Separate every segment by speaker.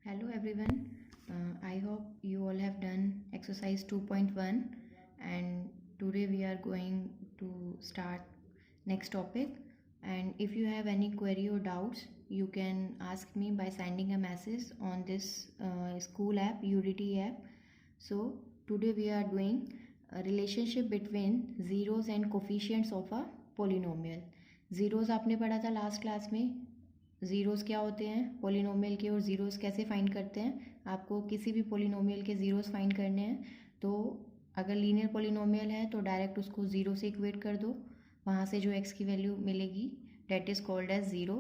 Speaker 1: Hello everyone. I hope you all have done exercise 2.1 and today we are going to start next topic, and if you have any query or doubts you can ask me by sending a message on this school app Udity app. So today we are doing a relationship between zeros and coefficients of a polynomial. Zeros आपने पढ़ा था last class में. Zeros क्या होते हैं polynomial के, और zeros कैसे फाइंड करते हैं. आपको किसी भी पोलिनोमियल के ज़ीरोज़ फाइंड करने हैं तो अगर लीनियर पोलिनोमियल है तो डायरेक्ट उसको ज़ीरो से इक्वेट कर दो, वहाँ से जो एक्स की वैल्यू मिलेगी that is called as zero.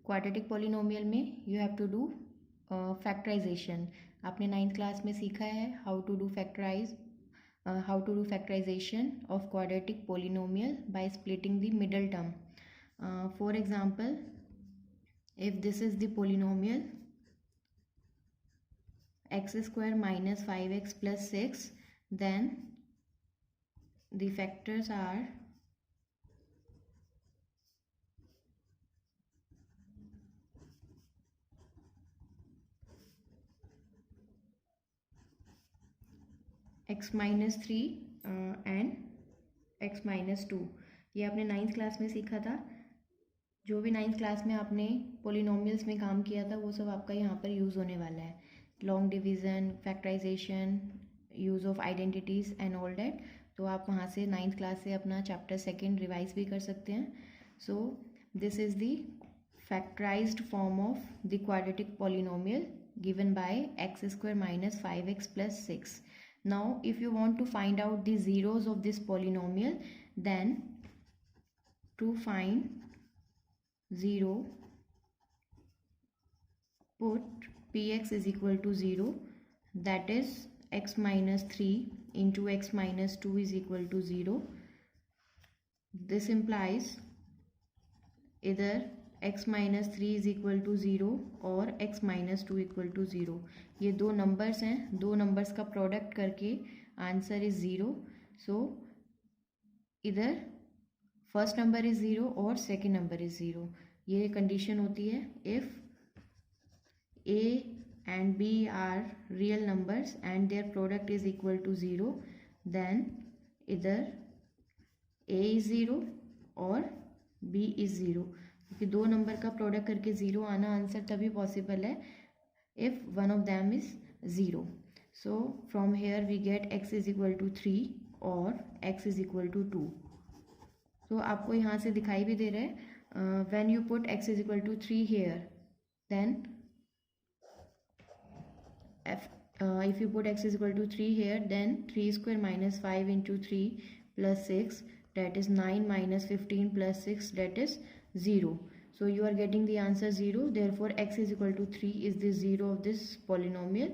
Speaker 1: Quadratic polynomial में you have to do factorization. आपने 9th क्लास में सीखा है how to do factorization of quadratic polynomial by splitting the middle term. For example, if this is the polynomial x square minus 5x plus 6, then the factors are x minus 3 and x minus 2. ये आपने 9th class में सीखा था. जो भी 9th class में आपने polynomials में काम किया था वो सब आपका यहाँ पर यूज़ होने वाला है. Long division, factorization, use of identities and all that. तो आप वहाँ से 9th क्लास से अपना चैप्टर 2 रिवाइज भी कर सकते हैं. So this is the factorised form of the quadratic polynomial given by x square minus 5x plus 6. Now if you want to find out the zeros of this polynomial, then to find 0, put px is equal to 0, that is x minus 3 into x minus 2 is equal to 0. This implies either x minus 3 is equal to 0 और x minus 2 equal to 0. ये दो numbers हैं, दो numbers का product करके answer is 0. सो इधर first number is 0 और second number is 0. ये कंडीशन होती है if a and b are real numbers and their product is equal to 0, then either a is 0 और b is 0. क्योंकि दो नंबर का प्रोडक्ट करके 0 आना आंसर तभी पॉसिबल है if one of them is 0. So from here we get x is equal to 3 और x is equal to 2. तो आपको यहाँ से दिखाई भी दे रहा है when you put x is equal to 3 here, then if you put x is equal to 3 here, then 3 square minus 5 into 3 plus 6, that is 9 minus 15 plus 6, that is 0. So you are getting the answer 0. Therefore x is equal to 3 is the 0 of this polynomial.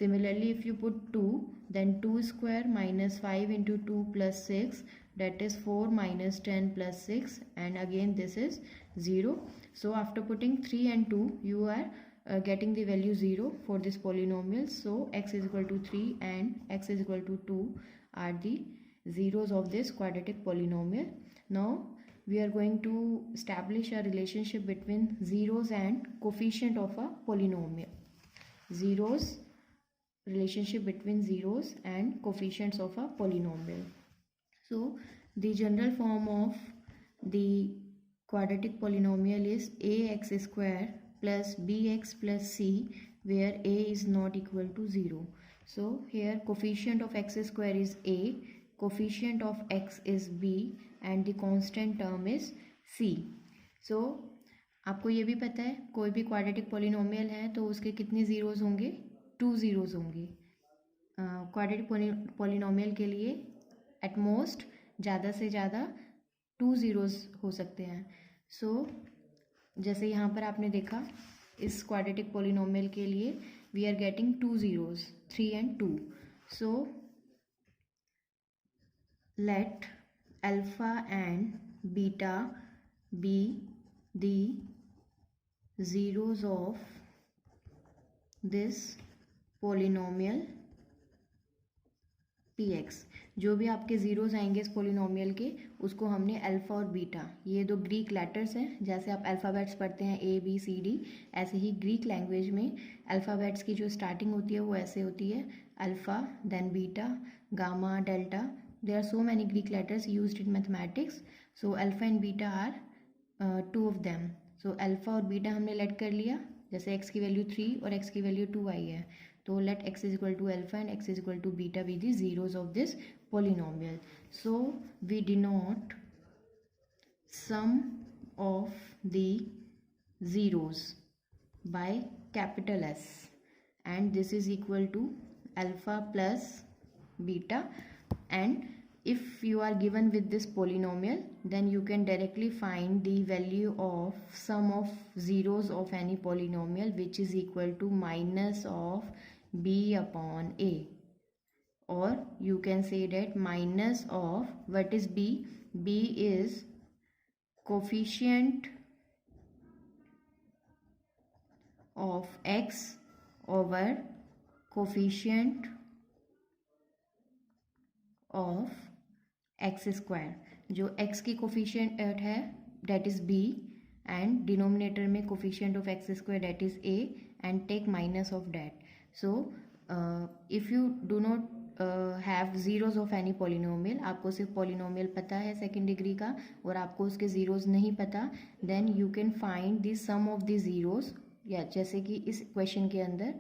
Speaker 1: Similarly, if you put 2, then 2 square minus 5 into 2 plus 6, that is 4 minus 10 plus 6, and again this is 0. So after putting 3 and 2, you are getting the value 0 for this polynomial. So x is equal to 3 and x is equal to 2 are the zeros of this quadratic polynomial. Now we are going to establish a relationship between zeros and coefficient of a polynomial. Relationship between zeros and coefficients of a polynomial. So the general form of the quadratic polynomial is ax square plus bx plus c, where a is not equal to 0. So here coefficient of x square is a, coefficient of x is b, and the constant term is c. So आपको ये भी पता है कोई भी quadratic polynomial है तो उसके कितने ज़ीरोज़ होंगे, 2 ज़ीरोज़ होंगे. क्वाड्रेटिक पोलिनोमियल के लिए एट मोस्ट ज़्यादा से ज़्यादा 2 ज़ीरोज़ हो सकते हैं. सो जैसे यहाँ पर आपने देखा इस क्वाड्रेटिक पोलिनोमियल के लिए we are getting 2 zeros, 3 and 2. So let alpha and beta be the zeros of this polynomial px, जो भी आपके ज़ीरोज़ आएंगे इस पोलिनोमियल के, उसको हमने अल्फ़ा और बीटा, ये दो ग्रीक लेटर्स हैं, जैसे आप अल्फ़ाबेट्स पढ़ते हैं ABCD, ऐसे ही ग्रीक लैंग्वेज में अल्फ़ाबेट्स की जो स्टार्टिंग होती है वो ऐसे होती है, alpha, then beta, gamma, delta. There are so many Greek letters used in mathematics. So alpha and beta are two of them. So alpha और बीटा हमने लेट कर लिया, जैसे x की वैल्यू 3 और x की वैल्यू 2 आई है, तो let x is equal to alpha and x is equal to beta be the zeros of this polynomial. So we denote sum of the zeros by capital S, and this is equal to alpha plus beta. And if you are given with this polynomial, then you can directly find the value of sum of zeros of any polynomial, which is equal to minus of b upon a, or you can say that minus of, what is b? B is coefficient of x over coefficient of x square. जो x की coefficient है that is b, and denominator में coefficient of x square that is a, and take minus of that. So if you do not have zeros of any polynomial, आपको सिर्फ polynomial पता है second degree का और आपको उसके zeros नहीं पता, then you can find the sum of the zeros. या जैसे कि इस क्वेश्चन के अंदर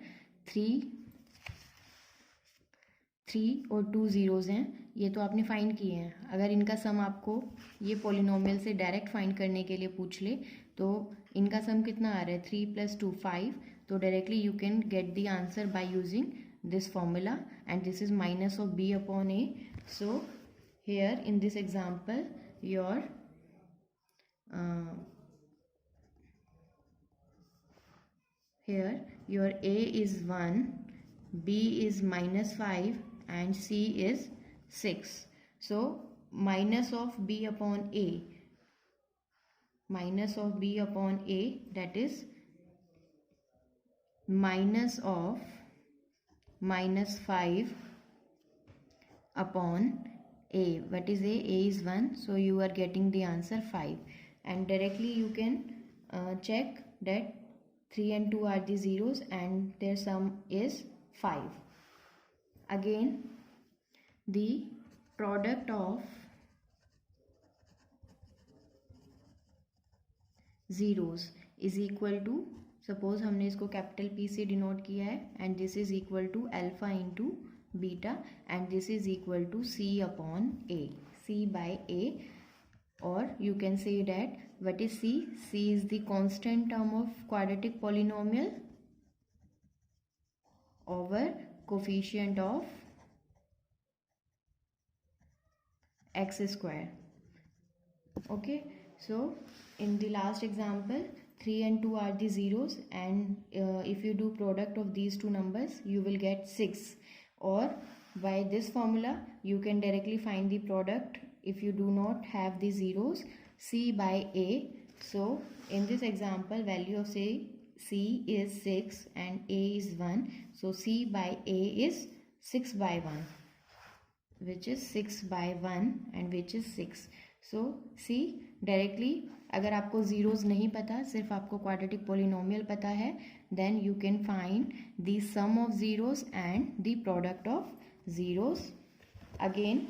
Speaker 1: 3 और 2 ज़ीरोज़ हैं, ये तो आपने फाइंड किए हैं. अगर इनका सम आपको ये पोलिनोमियल से डायरेक्ट फाइंड करने के लिए पूछ ले, तो इनका सम कितना आ रहा है, 3 + 2 5. तो directly you can get the answer by using this formula, and this is minus of b upon a. So here in this example your a is 1, b is -5, and c is 6. So minus of b upon a, that is minus of -5 upon a. What is a? A is 1, so you are getting the answer 5. And directly you can check that 3 and 2 are the zeros and their sum is 5. Again, the product of zeros is equal to, suppose हमने इसको capital P से denote किया है, and this is equal to alpha into beta, and this is equal to C upon A, C by A. Or you can say that what is C? C is the constant term of quadratic polynomial over coefficient of x square. Okay, so in the last example 3 and 2 are the zeros, and if you do product of these two numbers you will get 6. Or by this formula you can directly find the product if you do not have the zeros, C by A. So in this example value of C is 6 and A is 1, so C by A is 6 by 1, which is 6 by 1 and which is 6. So see, directly अगर आपको zeros नहीं पता, सिर्फ आपको quadratic polynomial पता है, then you can find the sum of zeros and the product of zeros. Again,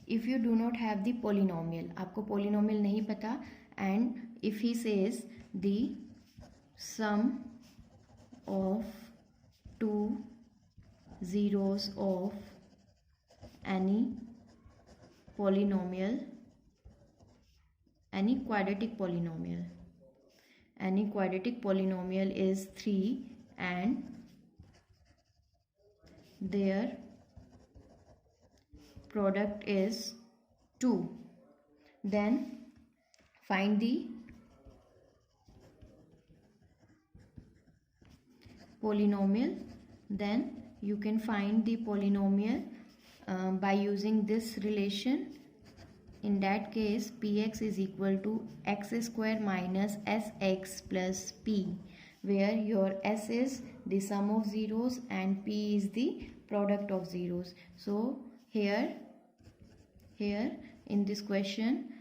Speaker 1: if you do not have the polynomial, आपको polynomial नहीं पता, and if he says the sum of two zeros of any polynomial, any quadratic polynomial is 3 and their product is 2, then find the polynomial. Then you can find the polynomial by using this relation in that case px is equal to x square minus sx plus p, where your s is the sum of zeros and p is the product of zeros. So here in this question,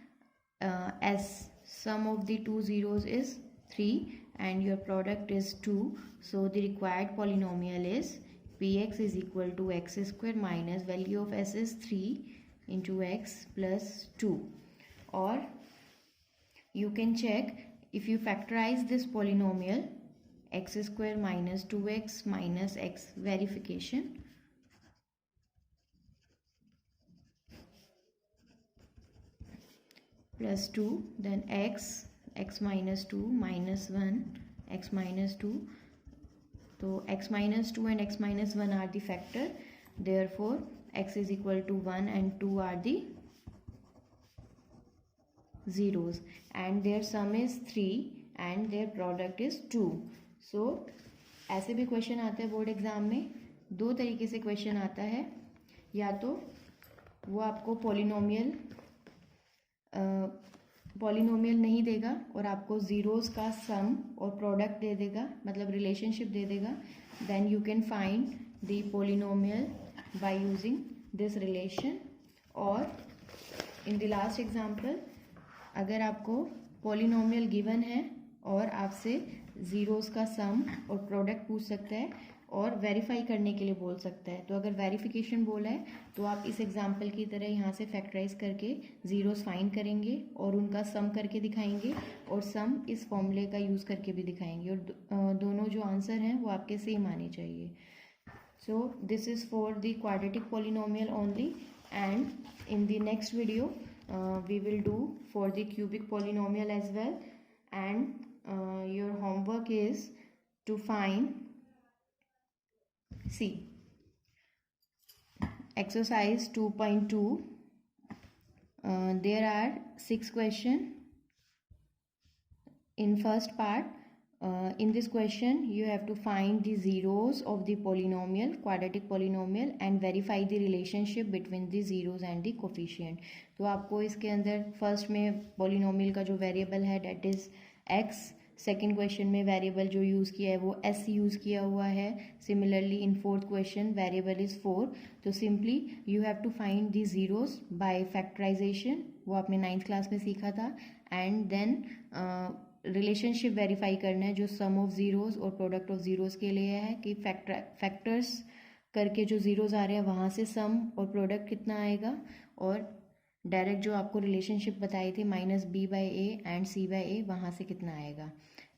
Speaker 1: as sum of the two zeros is 3 and your product is 2, so the required polynomial is px is equal to x square minus value of s is 3 into x plus 2. Or you can check, if you factorize this polynomial x square minus 2x minus x, verification, plus 2, then x minus 2 minus 1 x minus 2. So x minus 2 and x minus 1 are the factor, therefore x is equal to 1 and 2 are the zeros, and their sum is 3 and their product is 2. So ऐसे भी question आते हैं board exam में, दो तरीके से question आता है, या तो वो आपको पॉलिनोमियल नहीं देगा और आपको ज़ीरोज़ का सम और प्रोडक्ट दे देगा, मतलब रिलेशनशिप दे देगा, then you can find the polynomial by using this relation. और इन द लास्ट एग्जांपल, अगर आपको पॉलिनोमियल गिवन है और आपसे ज़ीरोज़ का सम और प्रोडक्ट पूछ सकता है और वेरीफाई करने के लिए बोल सकता है, तो अगर वेरिफिकेशन बोला है तो आप इस एग्जांपल की तरह यहाँ से फैक्टराइज करके ज़ीरोज़ फाइंड करेंगे और उनका सम करके दिखाएंगे, और सम इस फॉर्मूले का यूज़ करके भी दिखाएंगे, और दोनों जो आंसर हैं वो आपके सेम आने चाहिए. So this is for the quadratic polynomial only, and in the next video we will do for the cubic polynomial as well. And your homework is to find, see, exercise 2.2, there are 6 questions in first part. In this question you have to find the zeros of the polynomial, quadratic polynomial, and verify the relationship between the zeros and the coefficient. तो आपको इसके अंदर first में polynomial का जो variable है that is x, second question में variable जो यूज़ किया है वो s यूज़ किया हुआ है. Similarly in fourth question variable is 4. तो simply you have to find the zeros by factorization, वो आपने 9th क्लास में सीखा था, एंड देन रिलेशनशिप वेरीफाई करना है जो सम ऑफ ज़ीरोज़ और प्रोडक्ट ऑफ ज़ीरोज़ के लिए है, कि फैक्टर्स करके जो ज़ीरोज़ आ रहे हैं वहाँ से सम और प्रोडक्ट कितना आएगा, और डायरेक्ट जो आपको रिलेशनशिप बताई थी -b/a एंड c/a, वहाँ से कितना आएगा.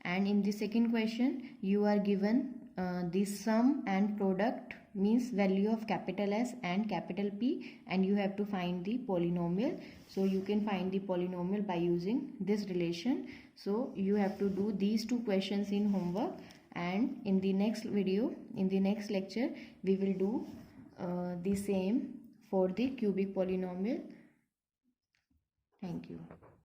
Speaker 1: And in the second question you are given the sum and product means value of capital S and capital P, and you have to find the polynomial. So you can find the polynomial by using this relation. So you have to do these 2 questions in homework, and in the next video, in the next lecture, we will do the same for the cubic polynomial. Thank you.